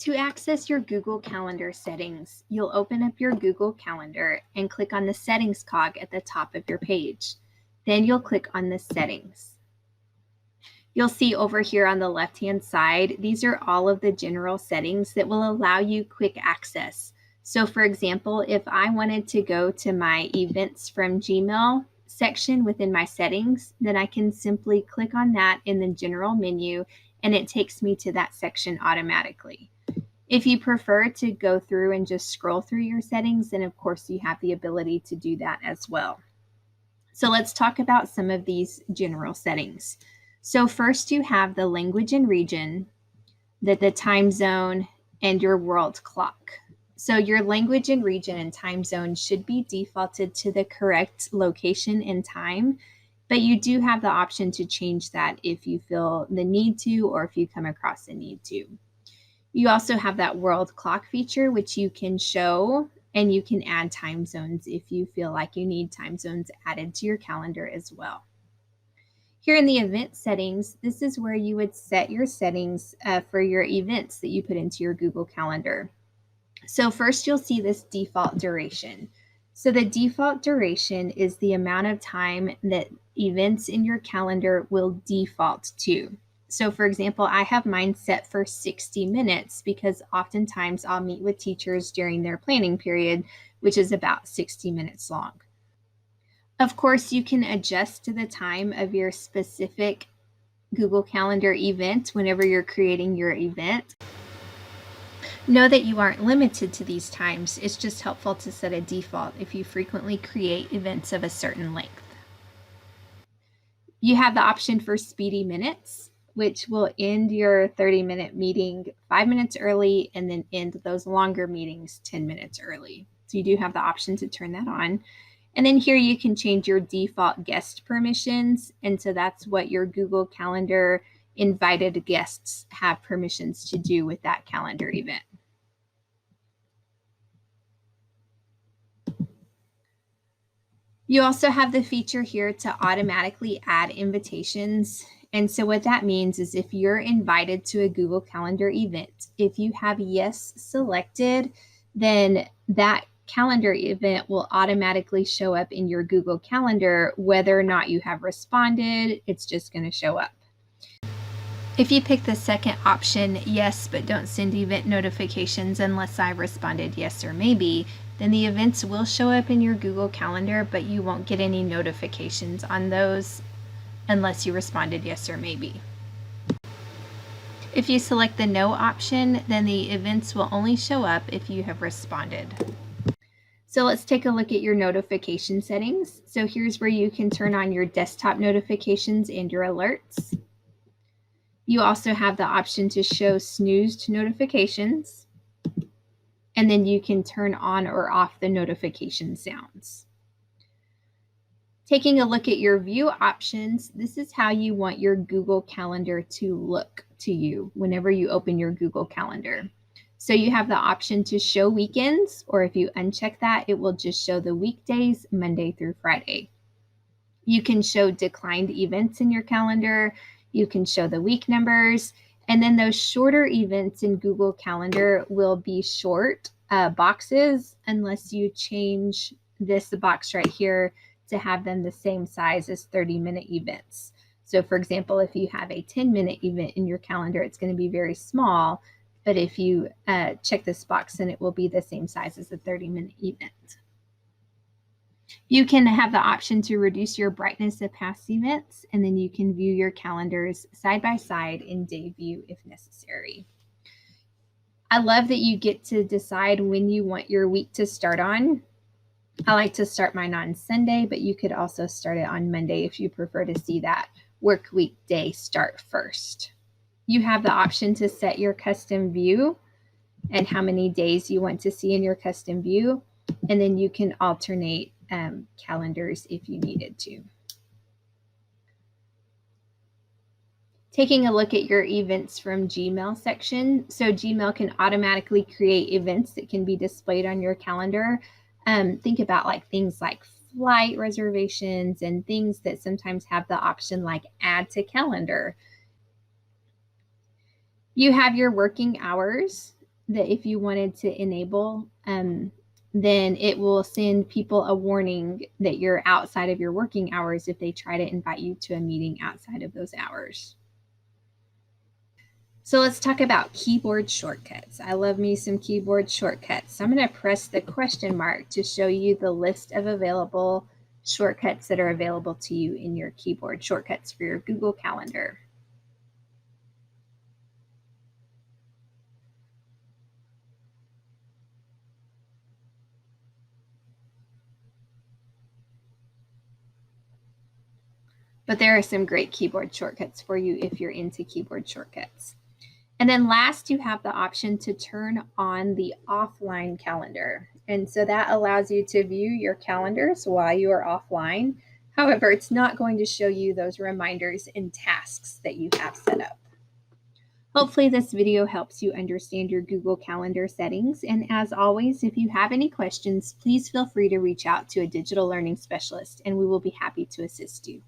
To access your Google Calendar settings, you'll open up your Google Calendar and click on the Settings cog at the top of your page. Then you'll click on the Settings. You'll see over here on the left-hand side, these are all of the general settings that will allow you quick access. So for example, if I wanted to go to my Events from Gmail section within my settings, then I can simply click on that in the general menu and it takes me to that section automatically. If you prefer to go through and just scroll through your settings, then of course you have the ability to do that as well. So let's talk about some of these general settings. So first you have the language and region, the time zone, and your world clock. So your language and region and time zone should be defaulted to the correct location and time, but you do have the option to change that if you feel the need to or if you come across a need to. You also have that world clock feature, which you can show, and you can add time zones if you feel like you need time zones added to your calendar as well. Here in the event settings, this is where you would set your settings for your events that you put into your Google Calendar. So first you'll see this default duration. So the default duration is the amount of time that events in your calendar will default to. So for example, I have mine set for 60 minutes because oftentimes I'll meet with teachers during their planning period, which is about 60 minutes long. Of course, you can adjust to the time of your specific Google Calendar event whenever you're creating your event. Know that you aren't limited to these times. It's just helpful to set a default if you frequently create events of a certain length. You have the option for speedy minutes, which will end your 30-minute meeting 5 minutes early and then end those longer meetings 10 minutes early. So you do have the option to turn that on. And then here you can change your default guest permissions. And so that's what your Google Calendar invited guests have permissions to do with that calendar event. You also have the feature here to automatically add invitations. And so what that means is if you're invited to a Google Calendar event, if you have yes selected, then that calendar event will automatically show up in your Google Calendar. Whether or not you have responded, it's just going to show up. If you pick the second option, yes, but don't send event notifications unless I've responded yes or maybe, then the events will show up in your Google Calendar, but you won't get any notifications on those unless you responded yes or maybe. If you select the no option, then the events will only show up if you have responded. So let's take a look at your notification settings. So here's where you can turn on your desktop notifications and your alerts. You also have the option to show snoozed notifications, and then you can turn on or off the notification sounds. Taking a look at your view options, this is how you want your Google Calendar to look to you whenever you open your Google Calendar. So you have the option to show weekends, or if you uncheck that, it will just show the weekdays, Monday through Friday. You can show declined events in your calendar. You can show the week numbers, and then those shorter events in Google Calendar will be short boxes unless you change this box right here to have them the same size as 30-minute events. So for example, if you have a 10-minute event in your calendar, it's going to be very small, but if you check this box, then it will be the same size as a 30-minute event. You can have the option to reduce your brightness of past events, and then you can view your calendars side by side in day view if necessary. I love that you get to decide when you want your week to start on. I like to start mine on Sunday, but you could also start it on Monday if you prefer to see that work week day start first. You have the option to set your custom view and how many days you want to see in your custom view, and then you can alternate calendars if you needed to. Taking a look at your events from Gmail section. So Gmail can automatically create events that can be displayed on your calendar. Think about like things like flight reservations and things that sometimes have the option like add to calendar. You have your working hours. that if you wanted to enable, then it will send people a warning that you're outside of your working hours if they try to invite you to a meeting outside of those hours. So let's talk about keyboard shortcuts. I love me some keyboard shortcuts. So I'm going to press the question mark to show you the list of available shortcuts that are available to you in your keyboard shortcuts for your Google Calendar. But there are some great keyboard shortcuts for you if you're into keyboard shortcuts. And then last, you have the option to turn on the offline calendar. And so that allows you to view your calendars while you are offline. However, it's not going to show you those reminders and tasks that you have set up. Hopefully this video helps you understand your Google Calendar settings. And as always, if you have any questions, please feel free to reach out to a digital learning specialist and we will be happy to assist you.